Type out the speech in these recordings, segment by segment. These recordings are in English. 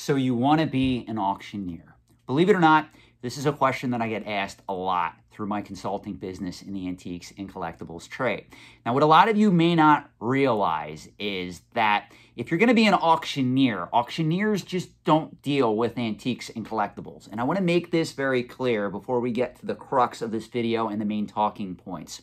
So you want to be an auctioneer? Believe it or not, this is a question that I get asked a lot through my consulting business in the antiques and collectibles trade. Now, what a lot of you may not realize is that if you're going to be an auctioneer, auctioneers just don't deal with antiques and collectibles. And I want to make this very clear before we get to the crux of this video and the main talking points.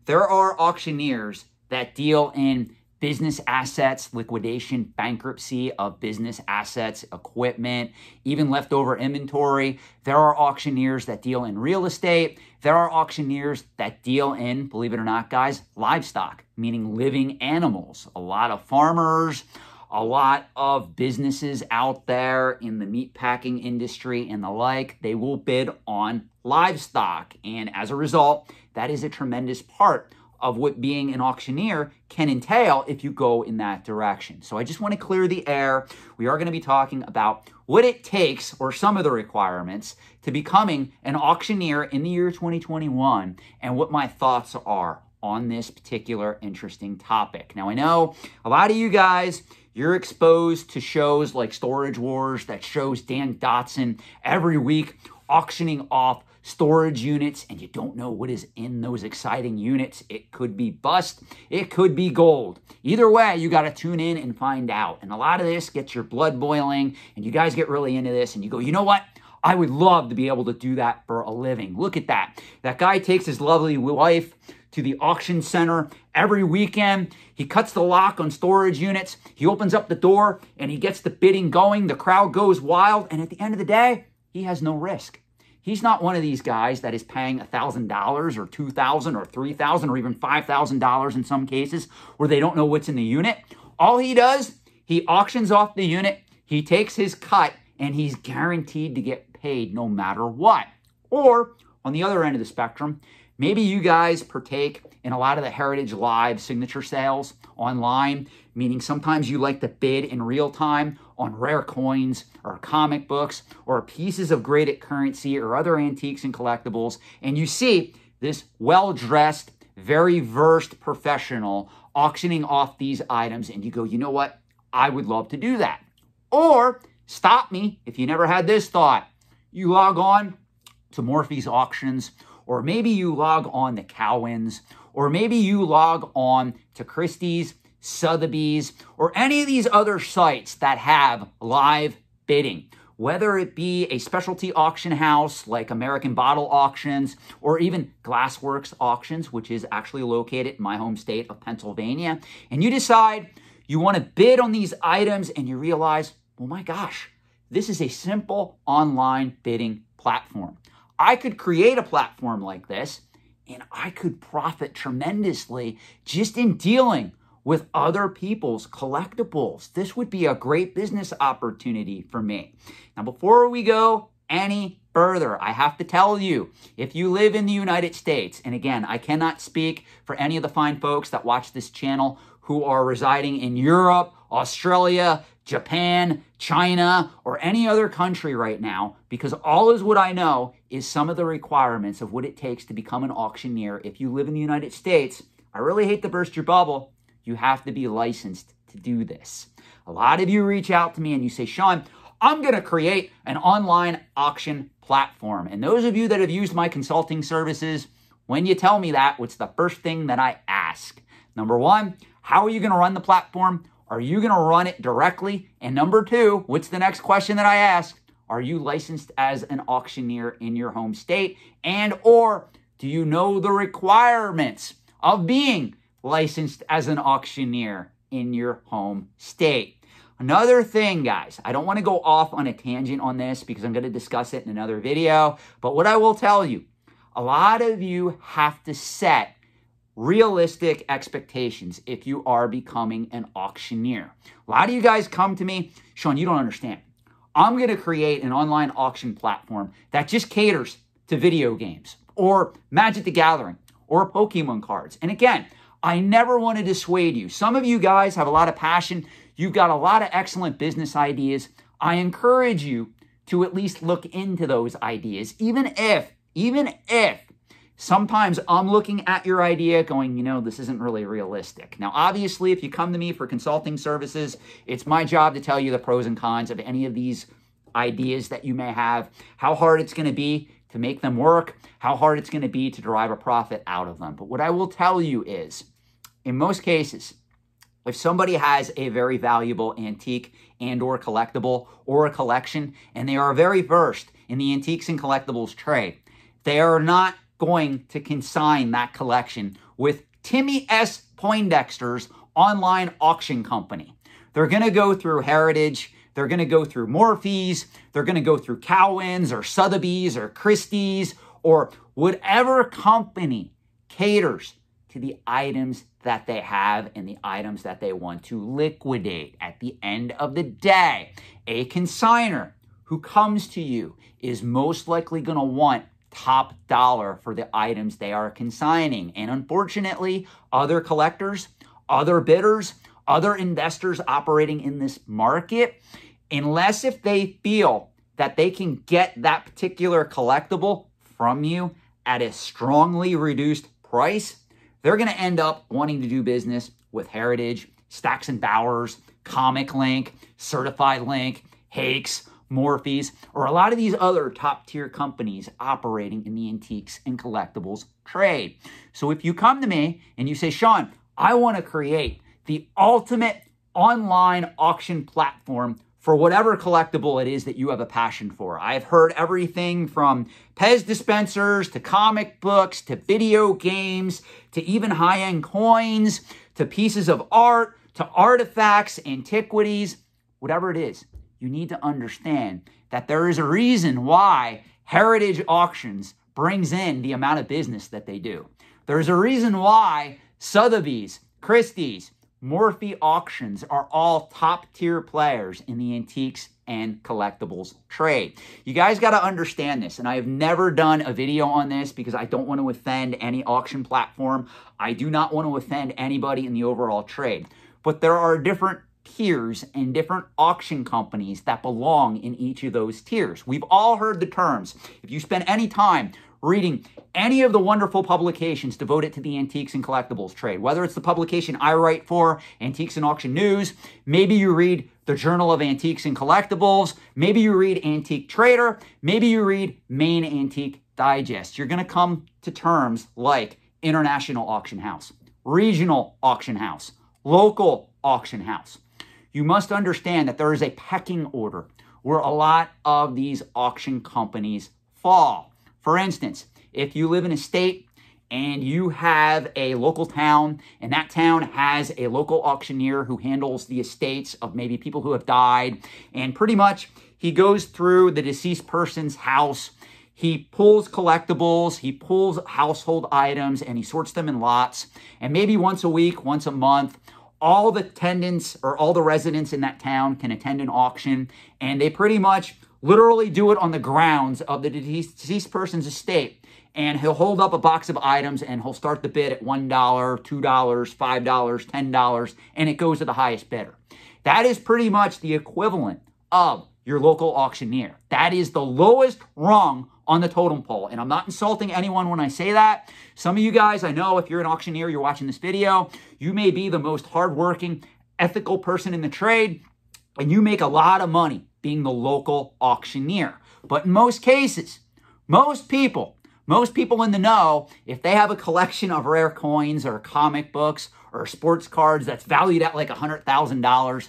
There are auctioneers that deal in business assets, liquidation, bankruptcy of business assets, equipment, even leftover inventory. There are auctioneers that deal in real estate. There are auctioneers that deal in, believe it or not, guys, livestock, meaning living animals. A lot of farmers, a lot of businesses out there in the meat packing industry and the like, they will bid on livestock. And as a result, that is a tremendous part of what being an auctioneer can entail if you go in that direction. So I just want to clear the air. We are going to be talking about what it takes, or some of the requirements, to becoming an auctioneer in the year 2021, and what my thoughts are on this particular interesting topic. Now, I know a lot of you guys, you're exposed to shows like Storage Wars that shows Dan Dotson every week auctioning off storage units, and you don't know what is in those exciting units. It could be bust, it could be gold. Either way, you got to tune in and find out. And a lot of this gets your blood boiling, and you guys get really into this, and you go, you know what? I would love to be able to do that for a living. Look at that. That guy takes his lovely wife to the auction center every weekend. He cuts the lock on storage units. He opens up the door, and he gets the bidding going. The crowd goes wild, and at the end of the day, he has no risk. He's not one of these guys that is paying $1,000 or $2,000 or $3,000 or even $5,000 in some cases where they don't know what's in the unit. All he does, he auctions off the unit, he takes his cut, and he's guaranteed to get paid no matter what. Or, on the other end of the spectrum, maybe you guys partake in a lot of the Heritage Live signature sales online, meaning sometimes you like to bid in real time on rare coins or comic books or pieces of graded currency or other antiques and collectibles, and you see this well-dressed, very versed professional auctioning off these items, and you go, you know what? I would love to do that. Or, stop me if you never had this thought. You log on to Morphy's auctions, or maybe you log on to Cowens, or maybe you log on to Christie's, Sotheby's, or any of these other sites that have live bidding, whether it be a specialty auction house like American Bottle Auctions, or even Glassworks Auctions, which is actually located in my home state of Pennsylvania, and you decide you want to bid on these items, and you realize, oh my gosh, this is a simple online bidding platform. I could create a platform like this, and I could profit tremendously just in dealing with other people's collectibles. This would be a great business opportunity for me. Now, before we go any further, I have to tell you, if you live in the United States, and again, I cannot speak for any of the fine folks that watch this channel who are residing in Europe, Australia, Japan, China, or any other country right now, because all is what I know is some of the requirements of what it takes to become an auctioneer. If you live in the United States, I really hate to burst your bubble, you have to be licensed to do this. A lot of you reach out to me and you say, Sean, I'm going to create an online auction platform. And those of you that have used my consulting services, when you tell me that, what's the first thing that I ask? Number one, how are you going to run the platform? Are you going to run it directly? And number two, what's the next question that I ask? Are you licensed as an auctioneer in your home state? And or do you know the requirements of being licensed as an auctioneer in your home state? Another thing, guys, I don't want to go off on a tangent on this because I'm going to discuss it in another video, but what I will tell you, a lot of you have to set realistic expectations if you are becoming an auctioneer. A lot of you guys come to me, Sean, you don't understand. I'm going to create an online auction platform that just caters to video games or Magic the Gathering or Pokemon cards. And again, I never want to dissuade you. Some of you guys have a lot of passion. You've got a lot of excellent business ideas. I encourage you to at least look into those ideas, even if Sometimes I'm looking at your idea going, you know, this isn't really realistic. Now, obviously, if you come to me for consulting services, it's my job to tell you the pros and cons of any of these ideas that you may have, how hard it's going to be to make them work, how hard it's going to be to derive a profit out of them. But what I will tell you is, in most cases, if somebody has a very valuable antique and or collectible or a collection, and they are very versed in the antiques and collectibles trade, they are not going to consign that collection with Timmy S. Poindexter's online auction company. They're going to go through Heritage, they're going to go through Morphy's, they're going to go through Cowan's or Sotheby's or Christie's or whatever company caters to the items that they have and the items that they want to liquidate. At the end of the day, a consignor who comes to you is most likely going to want top dollar for the items they are consigning. And unfortunately, other collectors, other bidders, other investors operating in this market, unless if they feel that they can get that particular collectible from you at a strongly reduced price, they're going to end up wanting to do business with Heritage, Stacks and Bowers, Comic Link, Certified Link, Hakes, Morphy's, or a lot of these other top-tier companies operating in the antiques and collectibles trade. So if you come to me and you say, Sean, I want to create the ultimate online auction platform for whatever collectible it is that you have a passion for. I've heard everything from Pez dispensers to comic books to video games to even high-end coins to pieces of art to artifacts, antiquities, whatever it is. You need to understand that there is a reason why Heritage Auctions brings in the amount of business that they do. There's a reason why Sotheby's, Christie's, Morphy Auctions are all top-tier players in the antiques and collectibles trade. You guys got to understand this, and I have never done a video on this because I don't want to offend any auction platform. I do not want to offend anybody in the overall trade. But there are different tiers and different auction companies that belong in each of those tiers. We've all heard the terms. If you spend any time reading any of the wonderful publications devoted to the antiques and collectibles trade, whether it's the publication I write for, Antiques and Auction News, maybe you read the Journal of Antiques and Collectibles, maybe you read Antique Trader, maybe you read Main Antique Digest, you're going to come to terms like International Auction House, Regional Auction House, Local Auction House. You must understand that there is a pecking order where a lot of these auction companies fall. For instance, if you live in a state and you have a local town and that town has a local auctioneer who handles the estates of maybe people who have died, and pretty much he goes through the deceased person's house, he pulls collectibles, he pulls household items, and he sorts them in lots, and maybe once a week, once a month, all the tenants or all the residents in that town can attend an auction, and they pretty much literally do it on the grounds of the deceased person's estate. And he'll hold up a box of items and he'll start the bid at $1, $2, $5, $10, and it goes to the highest bidder. That is pretty much the equivalent of your local auctioneer. That is the lowest rung on the totem pole. And I'm not insulting anyone when I say that. Some of you guys, I know if you're an auctioneer, you're watching this video, you may be the most hardworking, ethical person in the trade, and you make a lot of money being the local auctioneer. But in most cases, most people in the know, if they have a collection of rare coins or comic books or sports cards that's valued at like $100,000,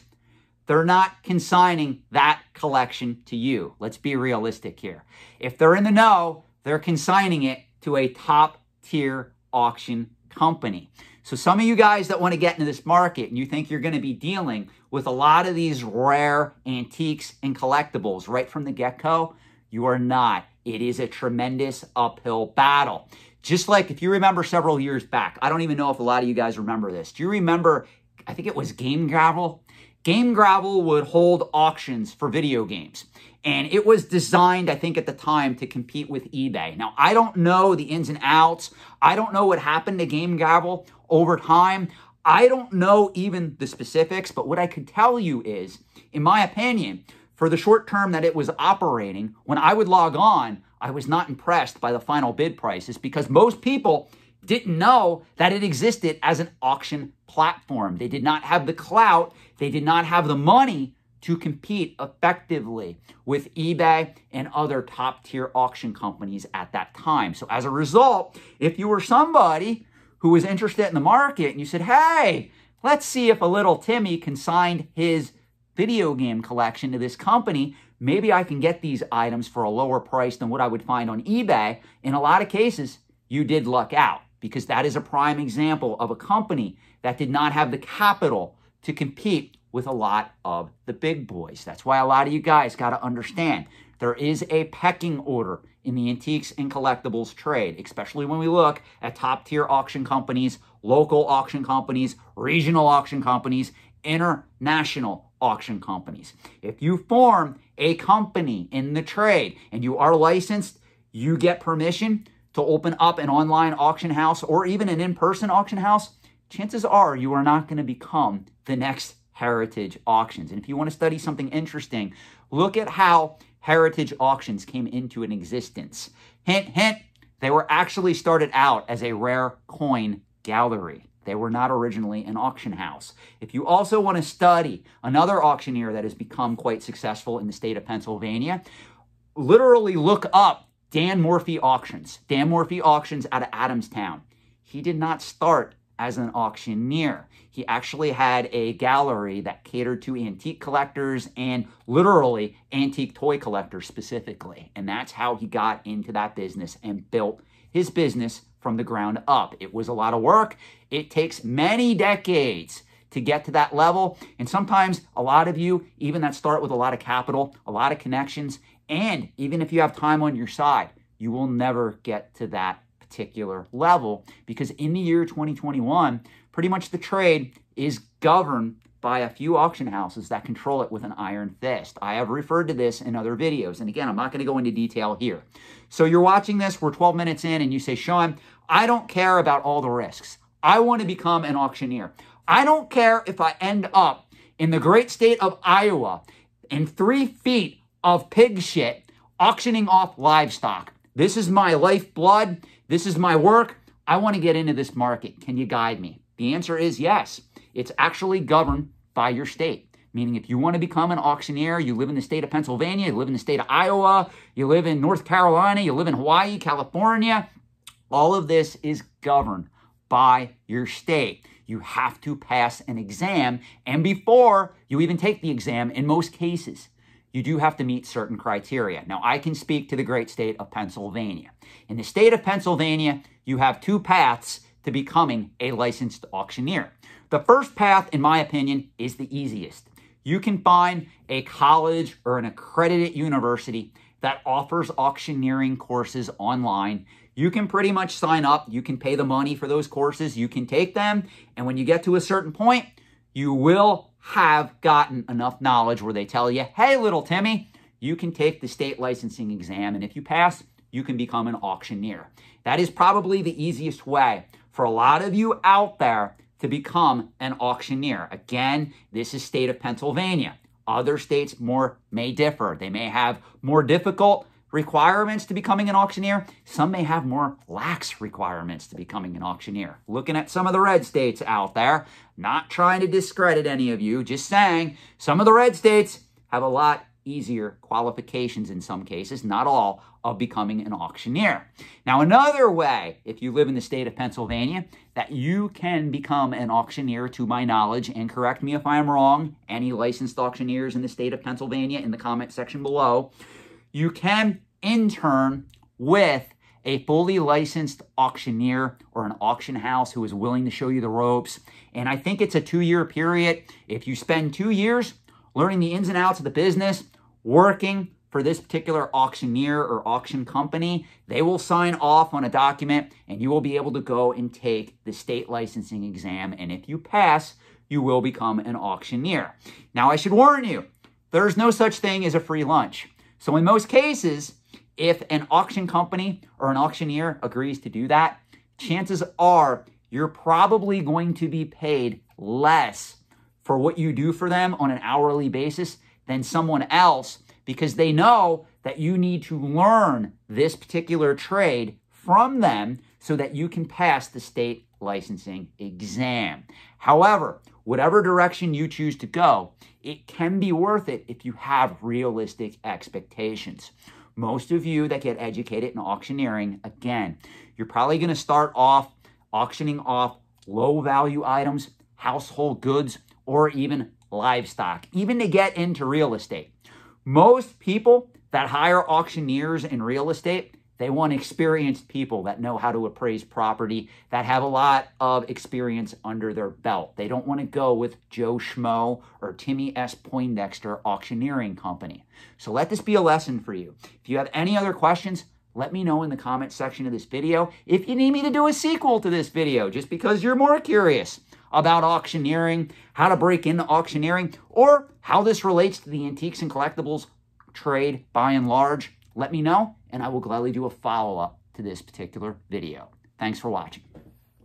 they're not consigning that collection to you. Let's be realistic here. If they're in the know, they're consigning it to a top-tier auction company. So some of you guys that want to get into this market and you think you're going to be dealing with a lot of these rare antiques and collectibles right from the get-go, you are not. It is a tremendous uphill battle. Just like if you remember several years back, I don't even know if a lot of you guys remember this. Do you remember, I think it was Game Gravel? Game Gravel would hold auctions for video games. And it was designed, I think, at the time to compete with eBay. Now, I don't know the ins and outs. I don't know what happened to Game Gravel over time. I don't know even the specifics. But what I could tell you is, in my opinion, for the short term that it was operating, when I would log on, I was not impressed by the final bid prices because most people didn't know that it existed as an auction platform. They did not have the clout. They did not have the money to compete effectively with eBay and other top-tier auction companies at that time. So as a result, if you were somebody who was interested in the market and you said, hey, let's see if a little Timmy consigned his video game collection to this company, maybe I can get these items for a lower price than what I would find on eBay. In a lot of cases, you did luck out because that is a prime example of a company that did not have the capital to compete with a lot of the big boys. That's why a lot of you guys got to understand there is a pecking order in the antiques and collectibles trade, especially when we look at top-tier auction companies, local auction companies, regional auction companies, international auction companies. If you form a company in the trade and you are licensed, you get permission to open up an online auction house or even an in-person auction house, chances are you are not going to become the next Heritage Auctions. And if you want to study something interesting, look at how Heritage Auctions came into an existence. Hint, hint, they were actually started out as a rare coin gallery. They were not originally an auction house. If you also want to study another auctioneer that has become quite successful in the state of Pennsylvania, literally look up Dan Morphy Auctions. Dan Morphy Auctions out of Adamstown. He did not start as an auctioneer. He actually had a gallery that catered to antique collectors and literally antique toy collectors specifically. And that's how he got into that business and built his business from the ground up. It was a lot of work. It takes many decades to get to that level. And sometimes a lot of you, even that start with a lot of capital, a lot of connections, and even if you have time on your side, you will never get to that particular level because in the year 2021, pretty much the trade is governed by a few auction houses that control it with an iron fist. I have referred to this in other videos. And again, I'm not going to go into detail here. So you're watching this, we're 12 minutes in, and you say, Sean, I don't care about all the risks. I want to become an auctioneer. I don't care if I end up in the great state of Iowa in 3 feet of pig shit auctioning off livestock. This is my lifeblood. This is my work. I want to get into this market. Can you guide me? The answer is yes. It's actually governed by your state. Meaning if you want to become an auctioneer, you live in the state of Pennsylvania, you live in the state of Iowa, you live in North Carolina, you live in Hawaii, California, all of this is governed by your state. You have to pass an exam, and before you even take the exam, in most cases, you do have to meet certain criteria. Now, I can speak to the great state of Pennsylvania. In the state of Pennsylvania, you have 2 paths to becoming a licensed auctioneer. The first path, in my opinion, is the easiest. You can find a college or an accredited university that offers auctioneering courses online. You can pretty much sign up. You can pay the money for those courses. You can take them. And when you get to a certain point, you will have gotten enough knowledge where they tell you, hey, little Timmy, you can take the state licensing exam. And if you pass, you can become an auctioneer. That is probably the easiest way for a lot of you out there to become an auctioneer. Again, this is state of Pennsylvania. Other states may differ. They may have more difficult requirements to becoming an auctioneer. Some may have more lax requirements to becoming an auctioneer. Looking at some of the red states out there, not trying to discredit any of you, just saying some of the red states have a lot easier qualifications in some cases, not all, of becoming an auctioneer. Now, another way, if you live in the state of Pennsylvania, that you can become an auctioneer, to my knowledge, and correct me if I'm wrong, any licensed auctioneers in the state of Pennsylvania in the comment section below, you can intern with a fully licensed auctioneer or an auction house who is willing to show you the ropes. And I think it's a 2-year period. If you spend 2 years learning the ins and outs of the business, working for this particular auctioneer or auction company, they will sign off on a document and you will be able to go and take the state licensing exam. And if you pass, you will become an auctioneer. Now, I should warn you, there's no such thing as a free lunch. So in most cases, if an auction company or an auctioneer agrees to do that, chances are you're probably going to be paid less for what you do for them on an hourly basis than someone else because they know that you need to learn this particular trade from them so that you can pass the state licensing exam. However, whatever direction you choose to go, it can be worth it if you have realistic expectations. Most of you that get educated in auctioneering, again, you're probably going to start off auctioning off low value items, household goods, or even livestock, even to get into real estate. Most people that hire auctioneers in real estate, they want experienced people that know how to appraise property, that have a lot of experience under their belt. They don't want to go with Joe Schmo or Timmy S. Poindexter Auctioneering Company. So let this be a lesson for you. If you have any other questions, let me know in the comment section of this video. If you need me to do a sequel to this video, just because you're more curious about auctioneering, how to break into auctioneering, or how this relates to the antiques and collectibles trade by and large, let me know, and I will gladly do a follow-up to this particular video. Thanks for watching.